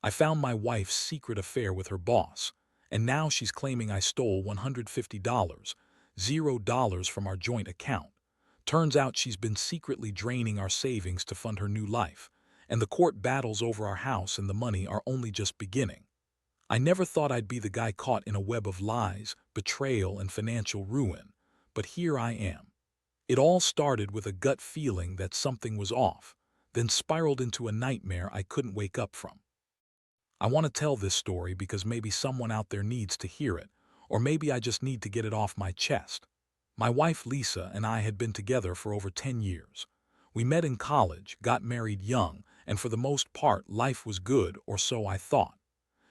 I found my wife's secret affair with her boss, and now she's claiming I stole $150, $0 from our joint account. Turns out she's been secretly draining our savings to fund her new life, and the court battles over our house and the money are only just beginning. I never thought I'd be the guy caught in a web of lies, betrayal, and financial ruin, but here I am. It all started with a gut feeling that something was off, then spiraled into a nightmare I couldn't wake up from. I want to tell this story because maybe someone out there needs to hear it, or maybe I just need to get it off my chest. My wife Lisa and I had been together for over 10 years. We met in college, got married young, and for the most part life was good, or so I thought.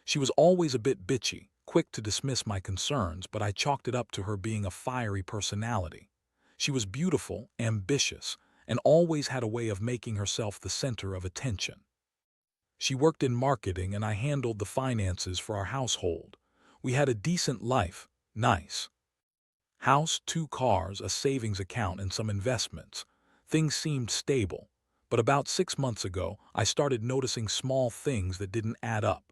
She was always a bit bitchy, quick to dismiss my concerns, but I chalked it up to her being a fiery personality. She was beautiful, ambitious, and always had a way of making herself the center of attention. She worked in marketing and I handled the finances for our household. We had a decent life, nice house, 2 cars, a savings account, and some investments. Things seemed stable, but about 6 months ago, I started noticing small things that didn't add up.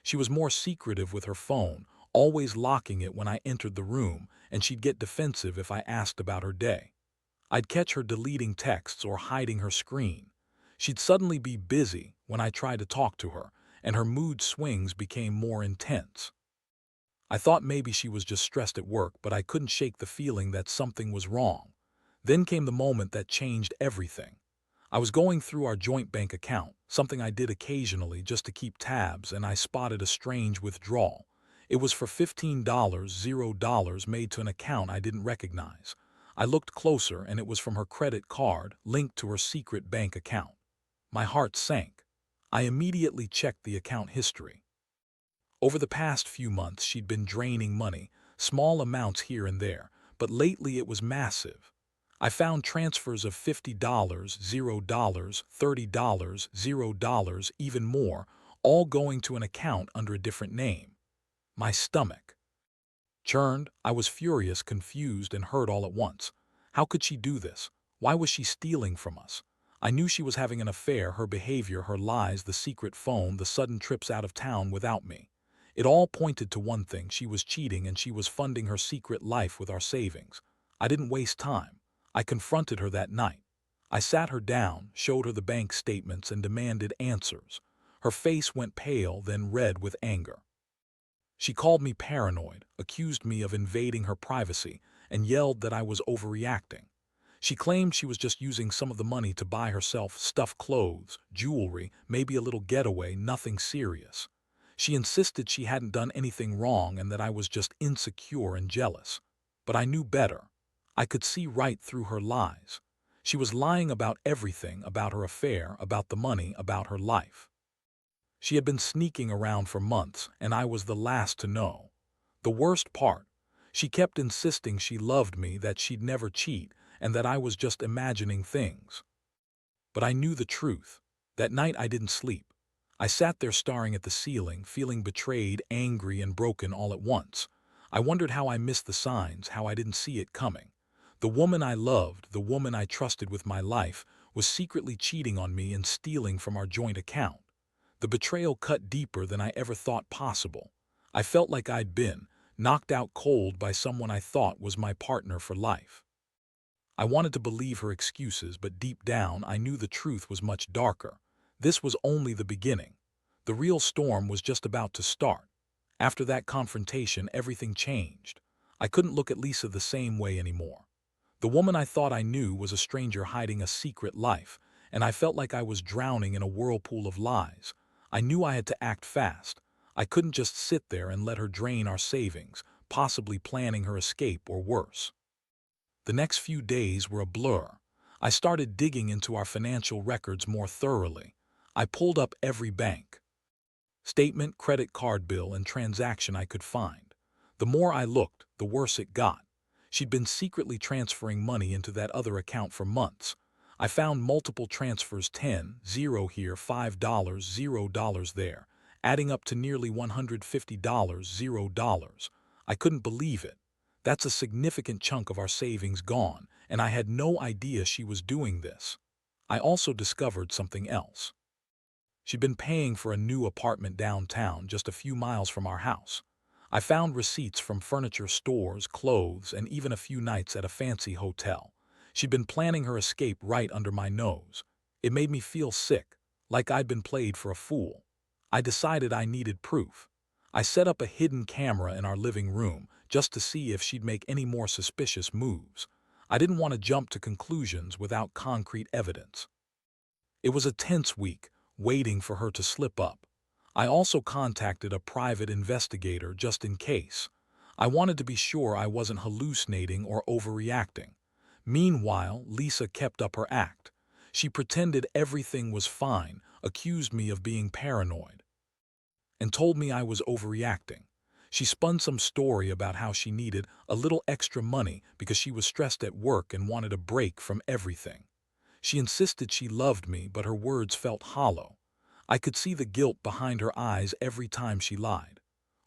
She was more secretive with her phone, always locking it when I entered the room, and she'd get defensive if I asked about her day. I'd catch her deleting texts or hiding her screen. She'd suddenly be busy when I tried to talk to her, and her mood swings became more intense. I thought maybe she was just stressed at work, but I couldn't shake the feeling that something was wrong. Then came the moment that changed everything. I was going through our joint bank account, something I did occasionally just to keep tabs, and I spotted a strange withdrawal. It was for $15, $0 made to an account I didn't recognize. I looked closer and it was from her credit card linked to her secret bank account. My heart sank. I immediately checked the account history. Over the past few months, she'd been draining money, small amounts here and there, but lately it was massive. I found transfers of $50, $0, $30, $0, even more, all going to an account under a different name. My stomach churned. I was furious, confused, and hurt all at once. How could she do this? Why was she stealing from us? I knew she was having an affair, her behavior, her lies, the secret phone, the sudden trips out of town without me. It all pointed to one thing: she was cheating and she was funding her secret life with our savings. I didn't waste time. I confronted her that night. I sat her down, showed her the bank statements, and demanded answers. Her face went pale, then red with anger. She called me paranoid, accused me of invading her privacy, and yelled that I was overreacting. She claimed she was just using some of the money to buy herself stuffed clothes, jewelry, maybe a little getaway, nothing serious. She insisted she hadn't done anything wrong and that I was just insecure and jealous. But I knew better. I could see right through her lies. She was lying about everything: about her affair, about the money, about her life. She had been sneaking around for months, and I was the last to know. The worst part: she kept insisting she loved me, that she'd never cheat, and that I was just imagining things. But I knew the truth. That night I didn't sleep. I sat there staring at the ceiling, feeling betrayed, angry, and broken all at once. I wondered how I missed the signs, how I didn't see it coming. The woman I loved, the woman I trusted with my life, was secretly cheating on me and stealing from our joint account. The betrayal cut deeper than I ever thought possible. I felt like I'd been knocked out cold by someone I thought was my partner for life. I wanted to believe her excuses, but deep down I knew the truth was much darker. This was only the beginning. The real storm was just about to start. After that confrontation, everything changed. I couldn't look at Lisa the same way anymore. The woman I thought I knew was a stranger hiding a secret life, and I felt like I was drowning in a whirlpool of lies. I knew I had to act fast. I couldn't just sit there and let her drain our savings, possibly planning her escape or worse. The next few days were a blur. I started digging into our financial records more thoroughly. I pulled up every bank statement, credit card bill, and transaction I could find. The more I looked, the worse it got. She'd been secretly transferring money into that other account for months. I found multiple transfers: 10, 0 here, $5, $0 there, adding up to nearly $150, $0. I couldn't believe it. That's a significant chunk of our savings gone, and I had no idea she was doing this. I also discovered something else. She'd been paying for a new apartment downtown, just a few miles from our house. I found receipts from furniture stores, clothes, and even a few nights at a fancy hotel. She'd been planning her escape right under my nose. It made me feel sick, like I'd been played for a fool. I decided I needed proof. I set up a hidden camera in our living room just to see if she'd make any more suspicious moves. I didn't want to jump to conclusions without concrete evidence. It was a tense week, waiting for her to slip up. I also contacted a private investigator just in case. I wanted to be sure I wasn't hallucinating or overreacting. Meanwhile, Lisa kept up her act. She pretended everything was fine, accused me of being paranoid, and told me I was overreacting. She spun some story about how she needed a little extra money because she was stressed at work and wanted a break from everything. She insisted she loved me, but her words felt hollow. I could see the guilt behind her eyes every time she lied.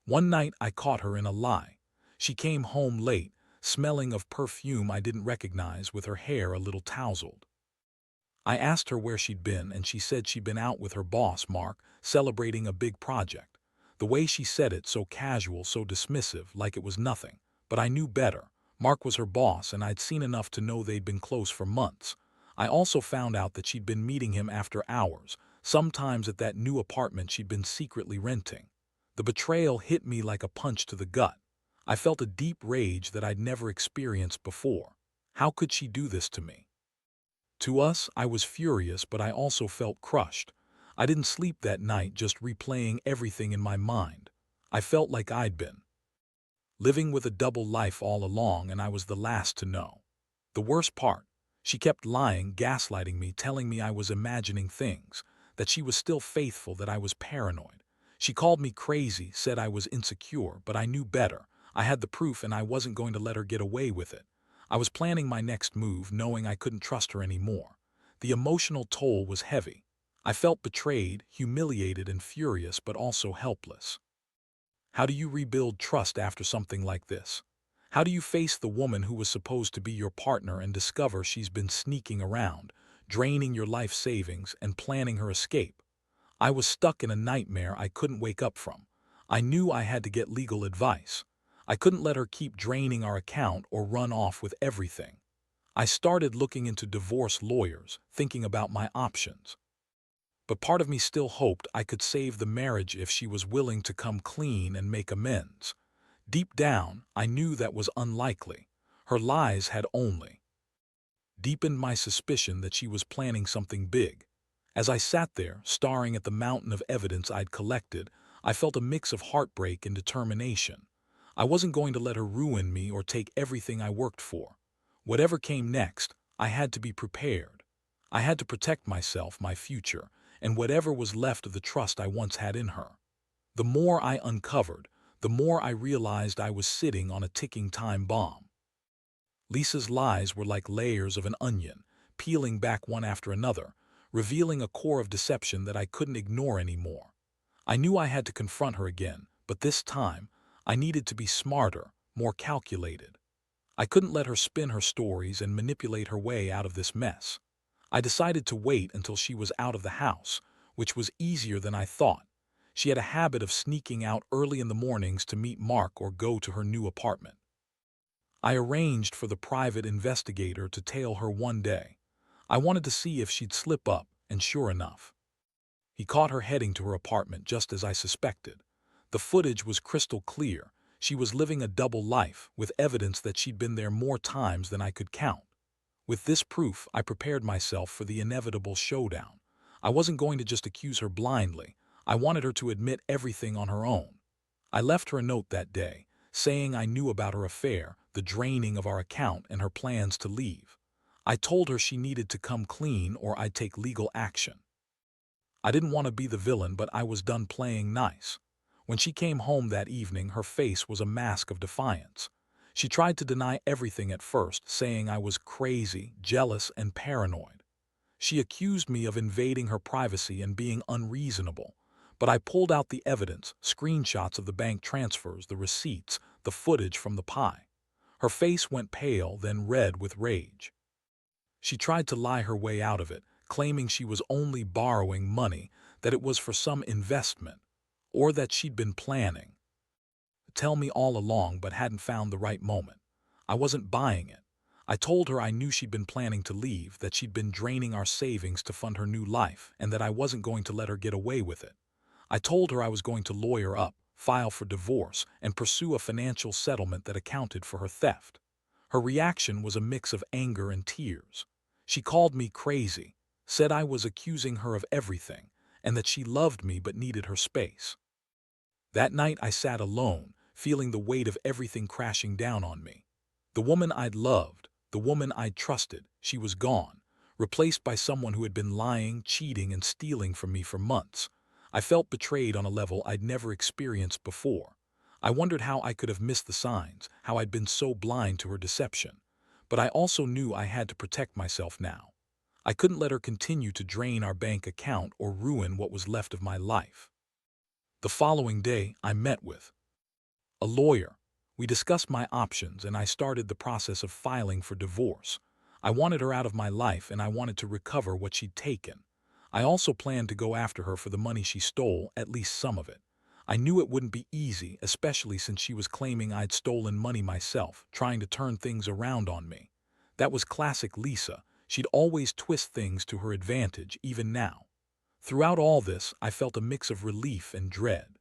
One night I caught her in a lie. She came home late, smelling of perfume I didn't recognize, with her hair a little tousled. I asked her where she'd been, and she said she'd been out with her boss, Mark, celebrating a big project. The way she said it, so casual, so dismissive, like it was nothing. But I knew better. Mark was her boss, and I'd seen enough to know they'd been close for months. I also found out that she'd been meeting him after hours, sometimes at that new apartment she'd been secretly renting. The betrayal hit me like a punch to the gut. I felt a deep rage that I'd never experienced before. How could she do this to me? To us, I was furious, but I also felt crushed. I didn't sleep that night, just replaying everything in my mind. I felt like I'd been living with a double life all along, and I was the last to know. The worst part, she kept lying, gaslighting me, telling me I was imagining things, that she was still faithful, that I was paranoid. She called me crazy, said I was insecure, but I knew better. I had the proof, and I wasn't going to let her get away with it. I was planning my next move, knowing I couldn't trust her anymore. The emotional toll was heavy. I felt betrayed, humiliated, and furious, but also helpless. How do you rebuild trust after something like this? How do you face the woman who was supposed to be your partner and discover she's been sneaking around, draining your life savings, and planning her escape? I was stuck in a nightmare I couldn't wake up from. I knew I had to get legal advice. I couldn't let her keep draining our account or run off with everything. I started looking into divorce lawyers, thinking about my options. But part of me still hoped I could save the marriage if she was willing to come clean and make amends. Deep down, I knew that was unlikely. Her lies had only deepened my suspicion that she was planning something big. As I sat there, staring at the mountain of evidence I'd collected, I felt a mix of heartbreak and determination. I wasn't going to let her ruin me or take everything I worked for. Whatever came next, I had to be prepared. I had to protect myself, my future, and whatever was left of the trust I once had in her. The more I uncovered, the more I realized I was sitting on a ticking time bomb. Lisa's lies were like layers of an onion, peeling back one after another, revealing a core of deception that I couldn't ignore anymore. I knew I had to confront her again, but this time, I needed to be smarter, more calculated. I couldn't let her spin her stories and manipulate her way out of this mess. I decided to wait until she was out of the house, which was easier than I thought. She had a habit of sneaking out early in the mornings to meet Mark or go to her new apartment. I arranged for the private investigator to tail her one day. I wanted to see if she'd slip up, and sure enough, he caught her heading to her apartment just as I suspected. The footage was crystal clear. She was living a double life, with evidence that she'd been there more times than I could count. With this proof, I prepared myself for the inevitable showdown. I wasn't going to just accuse her blindly. I wanted her to admit everything on her own. I left her a note that day, saying I knew about her affair, the draining of our account, and her plans to leave. I told her she needed to come clean or I'd take legal action. I didn't want to be the villain, but I was done playing nice. When she came home that evening, her face was a mask of defiance. She tried to deny everything at first, saying I was crazy, jealous, and paranoid. She accused me of invading her privacy and being unreasonable. But I pulled out the evidence, screenshots of the bank transfers, the receipts, the footage from the pie. Her face went pale, then red with rage. She tried to lie her way out of it, claiming she was only borrowing money, that it was for some investment, or that she'd been planning to tell me all along but hadn't found the right moment. I wasn't buying it. I told her I knew she'd been planning to leave, that she'd been draining our savings to fund her new life, and that I wasn't going to let her get away with it. I told her I was going to lawyer up, file for divorce, and pursue a financial settlement that accounted for her theft. Her reaction was a mix of anger and tears. She called me crazy, said I was accusing her of everything, and that she loved me but needed her space. That night I sat alone, feeling the weight of everything crashing down on me. The woman I'd loved, the woman I'd trusted, she was gone, replaced by someone who had been lying, cheating, and stealing from me for months. I felt betrayed on a level I'd never experienced before. I wondered how I could have missed the signs, how I'd been so blind to her deception. But I also knew I had to protect myself now. I couldn't let her continue to drain our bank account or ruin what was left of my life. The following day, I met with a lawyer. We discussed my options and I started the process of filing for divorce. I wanted her out of my life and I wanted to recover what she'd taken. I also planned to go after her for the money she stole, at least some of it. I knew it wouldn't be easy, especially since she was claiming I'd stolen money myself, trying to turn things around on me. That was classic Lisa. She'd always twist things to her advantage, even now. Throughout all this, I felt a mix of relief and dread.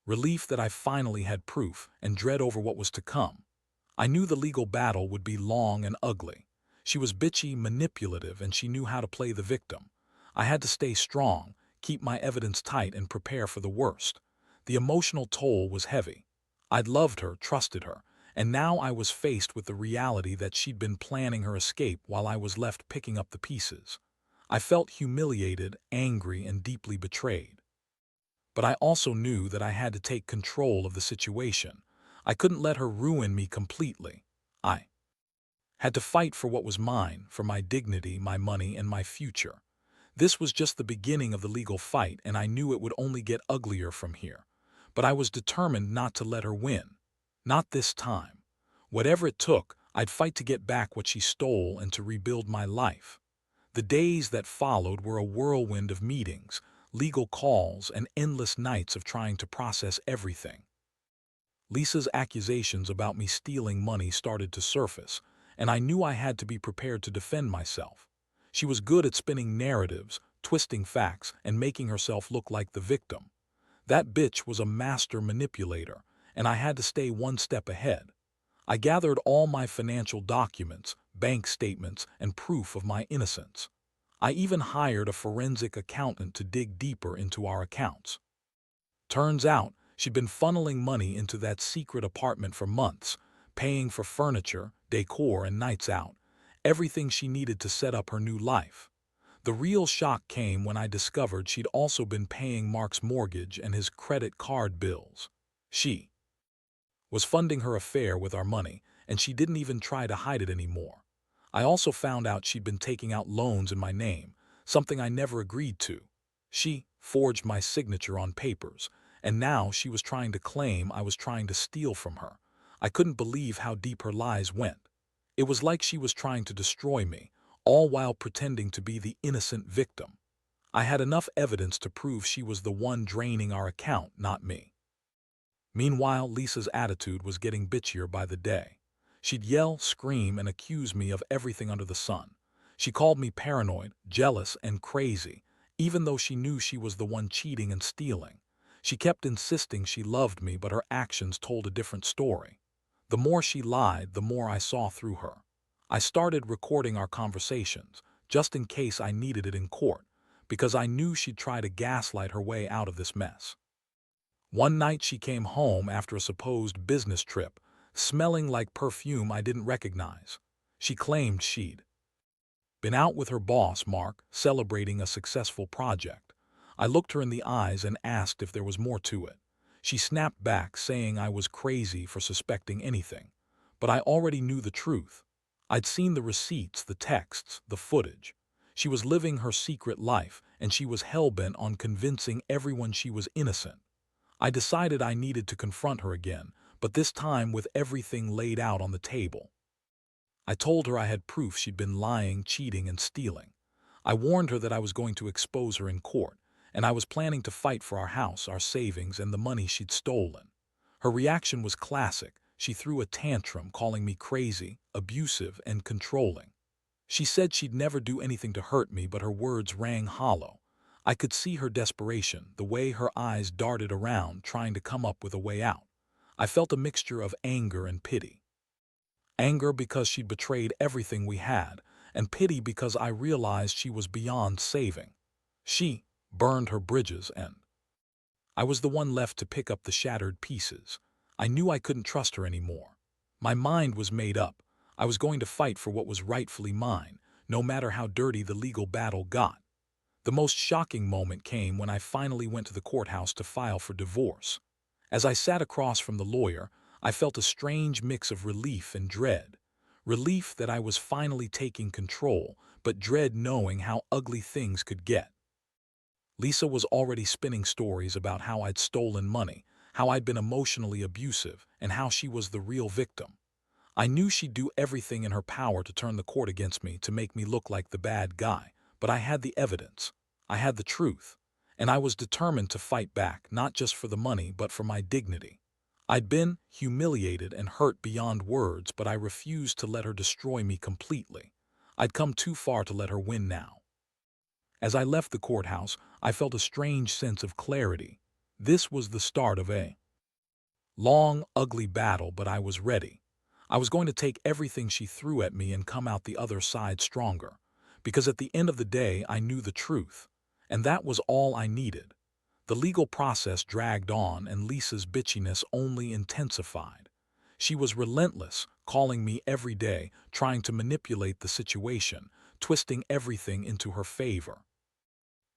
Relief that I finally had proof, and dread over what was to come. I knew the legal battle would be long and ugly. She was bitchy, manipulative, and she knew how to play the victim. I had to stay strong, keep my evidence tight, and prepare for the worst. The emotional toll was heavy. I'd loved her, trusted her, and now I was faced with the reality that she'd been planning her escape while I was left picking up the pieces. I felt humiliated, angry, and deeply betrayed. But I also knew that I had to take control of the situation. I couldn't let her ruin me completely. I had to fight for what was mine, for my dignity, my money, and my future. This was just the beginning of the legal fight, and I knew it would only get uglier from here. But I was determined not to let her win. Not this time. Whatever it took, I'd fight to get back what she stole and to rebuild my life. The days that followed were a whirlwind of meetings, legal calls, and endless nights of trying to process everything. Lisa's accusations about me stealing money started to surface, and I knew I had to be prepared to defend myself. She was good at spinning narratives, twisting facts, and making herself look like the victim. That bitch was a master manipulator, and I had to stay one step ahead. I gathered all my financial documents, bank statements, and proof of my innocence. I even hired a forensic accountant to dig deeper into our accounts. Turns out, she'd been funneling money into that secret apartment for months, paying for furniture, decor, and nights out, everything she needed to set up her new life. The real shock came when I discovered she'd also been paying Mark's mortgage and his credit card bills. She was funding her affair with our money, and she didn't even try to hide it anymore. I also found out she'd been taking out loans in my name, something I never agreed to. She forged my signature on papers, and now she was trying to claim I was trying to steal from her. I couldn't believe how deep her lies went. It was like she was trying to destroy me, all while pretending to be the innocent victim. I had enough evidence to prove she was the one draining our account, not me. Meanwhile, Lisa's attitude was getting bitchier by the day. She'd yell, scream, and accuse me of everything under the sun. She called me paranoid, jealous, and crazy, even though she knew she was the one cheating and stealing. She kept insisting she loved me, but her actions told a different story. The more she lied, the more I saw through her. I started recording our conversations, just in case I needed it in court, because I knew she'd try to gaslight her way out of this mess. One night she came home after a supposed business trip, smelling like perfume I didn't recognize. She claimed she'd been out with her boss, Mark, celebrating a successful project. I looked her in the eyes and asked if there was more to it. She snapped back, saying I was crazy for suspecting anything. But I already knew the truth. I'd seen the receipts, the texts, the footage. She was living her secret life, and she was hell-bent on convincing everyone she was innocent. I decided I needed to confront her again, but this time with everything laid out on the table. I told her I had proof she'd been lying, cheating, and stealing. I warned her that I was going to expose her in court, and I was planning to fight for our house, our savings, and the money she'd stolen. Her reaction was classic. She threw a tantrum, calling me crazy, abusive, and controlling. She said she'd never do anything to hurt me, but her words rang hollow. I could see her desperation, the way her eyes darted around, trying to come up with a way out. I felt a mixture of anger and pity. Anger because she'd betrayed everything we had, and pity because I realized she was beyond saving. She burned her bridges, and I was the one left to pick up the shattered pieces. I knew I couldn't trust her anymore. My mind was made up. I was going to fight for what was rightfully mine, no matter how dirty the legal battle got. The most shocking moment came when I finally went to the courthouse to file for divorce. As I sat across from the lawyer, I felt a strange mix of relief and dread. Relief that I was finally taking control, but dread knowing how ugly things could get. Lisa was already spinning stories about how I'd stolen money, how I'd been emotionally abusive, and how she was the real victim. I knew she'd do everything in her power to turn the court against me, to make me look like the bad guy, but I had the evidence. I had the truth. And I was determined to fight back, not just for the money, but for my dignity. I'd been humiliated and hurt beyond words, but I refused to let her destroy me completely. I'd come too far to let her win now. As I left the courthouse, I felt a strange sense of clarity. This was the start of a long, ugly battle, but I was ready. I was going to take everything she threw at me and come out the other side stronger. Because at the end of the day, I knew the truth. And that was all I needed. The legal process dragged on, and Lisa's bitchiness only intensified. She was relentless, calling me every day, trying to manipulate the situation, twisting everything into her favor.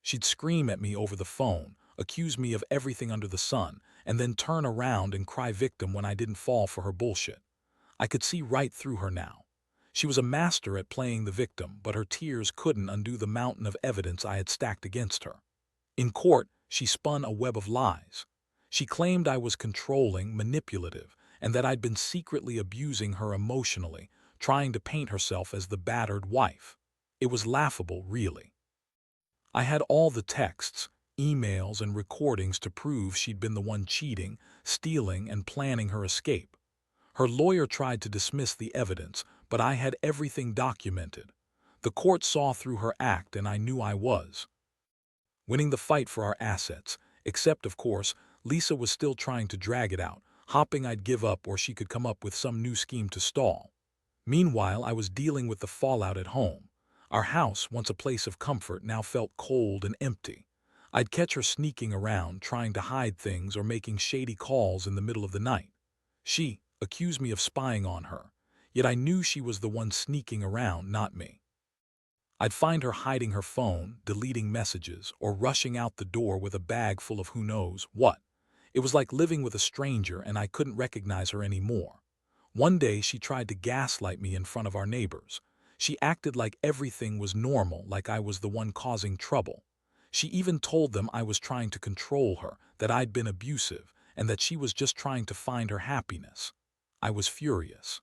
She'd scream at me over the phone, accuse me of everything under the sun, and then turn around and cry victim when I didn't fall for her bullshit. I could see right through her now. She was a master at playing the victim, but her tears couldn't undo the mountain of evidence I had stacked against her. In court, she spun a web of lies. She claimed I was controlling, manipulative, and that I'd been secretly abusing her emotionally, trying to paint herself as the battered wife. It was laughable, really. I had all the texts, emails, and recordings to prove she'd been the one cheating, stealing, and planning her escape. Her lawyer tried to dismiss the evidence, but I had everything documented. The court saw through her act, and I knew I was winning the fight for our assets, except, of course, Lisa was still trying to drag it out, hoping I'd give up or she could come up with some new scheme to stall. Meanwhile, I was dealing with the fallout at home. Our house, once a place of comfort, now felt cold and empty. I'd catch her sneaking around, trying to hide things or making shady calls in the middle of the night. She accused me of spying on her, yet I knew she was the one sneaking around, not me. I'd find her hiding her phone, deleting messages, or rushing out the door with a bag full of who knows what. It was like living with a stranger, and I couldn't recognize her anymore. One day she tried to gaslight me in front of our neighbors. She acted like everything was normal, like I was the one causing trouble. She even told them I was trying to control her, that I'd been abusive, and that she was just trying to find her happiness. I was furious.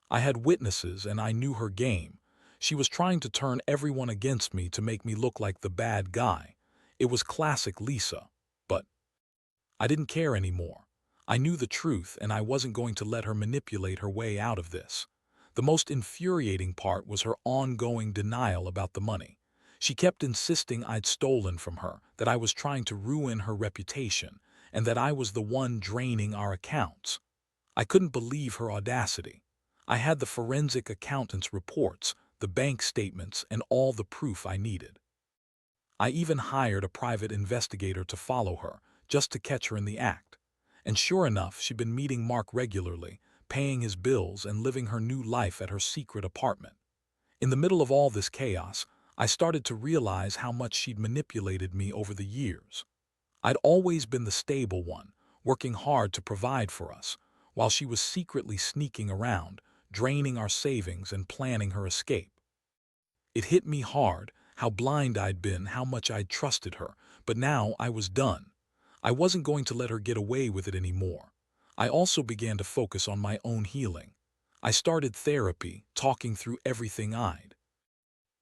I had witnesses, and I knew her game. She was trying to turn everyone against me to make me look like the bad guy. It was classic Lisa. But I didn't care anymore. I knew the truth, and I wasn't going to let her manipulate her way out of this. The most infuriating part was her ongoing denial about the money. She kept insisting I'd stolen from her, that I was trying to ruin her reputation, and that I was the one draining our accounts. I couldn't believe her audacity. I had the forensic accountant's reports, the bank statements, and all the proof I needed. I even hired a private investigator to follow her, just to catch her in the act. And sure enough, she'd been meeting Mark regularly, paying his bills and living her new life at her secret apartment. In the middle of all this chaos, I started to realize how much she'd manipulated me over the years. I'd always been the stable one, working hard to provide for us, while she was secretly sneaking around, draining our savings and planning her escape. It hit me hard, how blind I'd been, how much I'd trusted her, but now I was done. I wasn't going to let her get away with it anymore. I also began to focus on my own healing. I started therapy, talking through everything I'd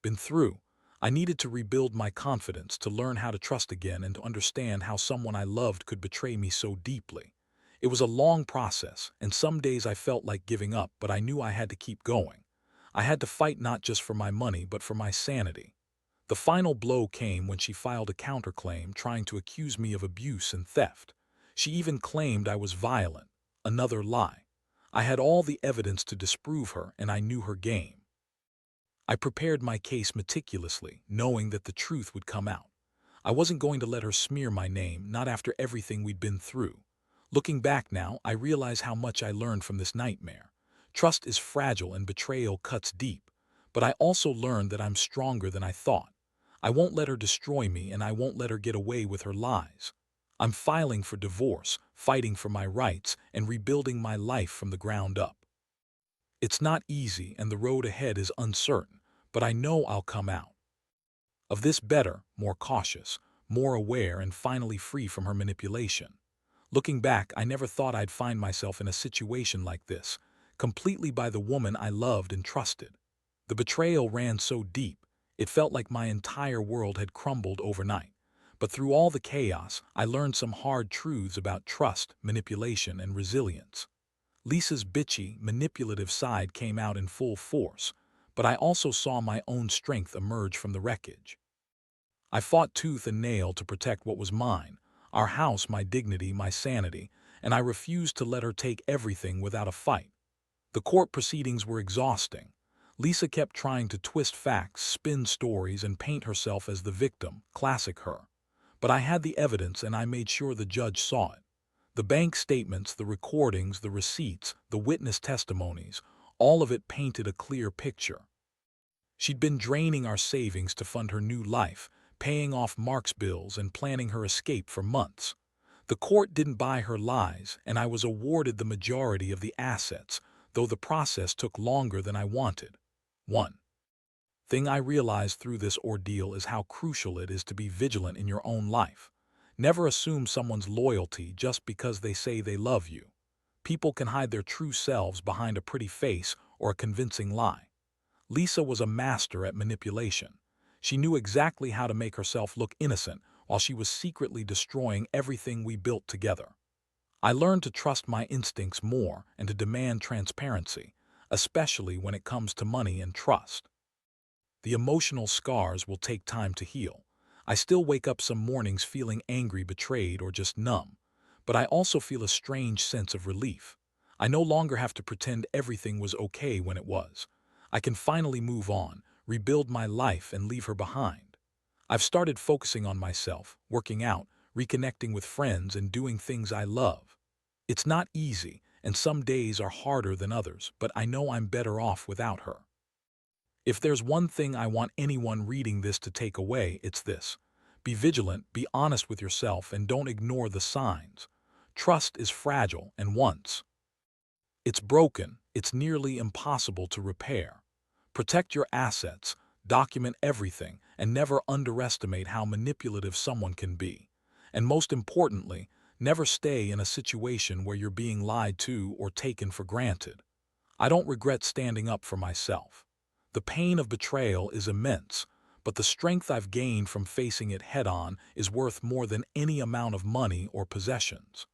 been through. I needed to rebuild my confidence, to learn how to trust again, and to understand how someone I loved could betray me so deeply. It was a long process, and some days I felt like giving up, but I knew I had to keep going. I had to fight not just for my money, but for my sanity. The final blow came when she filed a counterclaim trying to accuse me of abuse and theft. She even claimed I was violent. Another lie. I had all the evidence to disprove her, and I knew her game. I prepared my case meticulously, knowing that the truth would come out. I wasn't going to let her smear my name, not after everything we'd been through. Looking back now, I realize how much I learned from this nightmare. Trust is fragile and betrayal cuts deep. But I also learned that I'm stronger than I thought. I won't let her destroy me, and I won't let her get away with her lies. I'm filing for divorce, fighting for my rights, and rebuilding my life from the ground up. It's not easy, and the road ahead is uncertain, but I know I'll come out of this better, more cautious, more aware, and finally free from her manipulation. Looking back, I never thought I'd find myself in a situation like this, completely by the woman I loved and trusted. The betrayal ran so deep, it felt like my entire world had crumbled overnight. But through all the chaos, I learned some hard truths about trust, manipulation, and resilience. Lisa's bitchy, manipulative side came out in full force, but I also saw my own strength emerge from the wreckage. I fought tooth and nail to protect what was mine, our house, my dignity, my sanity, and I refused to let her take everything without a fight. The court proceedings were exhausting. Lisa kept trying to twist facts, spin stories, and paint herself as the victim, classic her. But I had the evidence, and I made sure the judge saw it. The bank statements, the recordings, the receipts, the witness testimonies, all of it painted a clear picture. She'd been draining our savings to fund her new life, paying off Mark's bills and planning her escape for months. The court didn't buy her lies, and I was awarded the majority of the assets, though the process took longer than I wanted. One thing I realized through this ordeal is how crucial it is to be vigilant in your own life. Never assume someone's loyalty just because they say they love you. People can hide their true selves behind a pretty face or a convincing lie. Lisa was a master at manipulation. She knew exactly how to make herself look innocent while she was secretly destroying everything we built together. I learned to trust my instincts more and to demand transparency, especially when it comes to money and trust. The emotional scars will take time to heal. I still wake up some mornings feeling angry, betrayed, or just numb. But I also feel a strange sense of relief. I no longer have to pretend everything was okay when it was. I can finally move on, rebuild my life, and leave her behind. I've started focusing on myself, working out, reconnecting with friends, and doing things I love. It's not easy, and some days are harder than others, but I know I'm better off without her. If there's one thing I want anyone reading this to take away, it's this. Be vigilant, be honest with yourself, and don't ignore the signs. Trust is fragile, and once it's broken, it's nearly impossible to repair. Protect your assets, document everything, and never underestimate how manipulative someone can be. And most importantly, never stay in a situation where you're being lied to or taken for granted. I don't regret standing up for myself. The pain of betrayal is immense, but the strength I've gained from facing it head-on is worth more than any amount of money or possessions.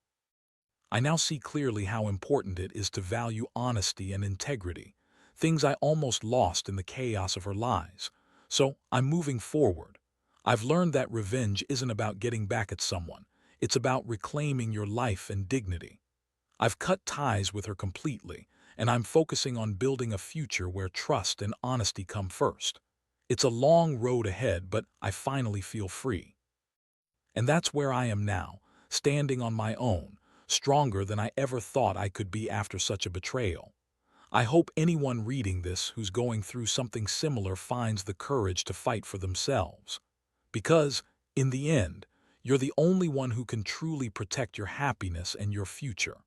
I now see clearly how important it is to value honesty and integrity, things I almost lost in the chaos of her lies. So I'm moving forward. I've learned that revenge isn't about getting back at someone. It's about reclaiming your life and dignity. I've cut ties with her completely, and I'm focusing on building a future where trust and honesty come first. It's a long road ahead, but I finally feel free. And that's where I am now, standing on my own, stronger than I ever thought I could be after such a betrayal. I hope anyone reading this who's going through something similar finds the courage to fight for themselves. Because, in the end, you're the only one who can truly protect your happiness and your future.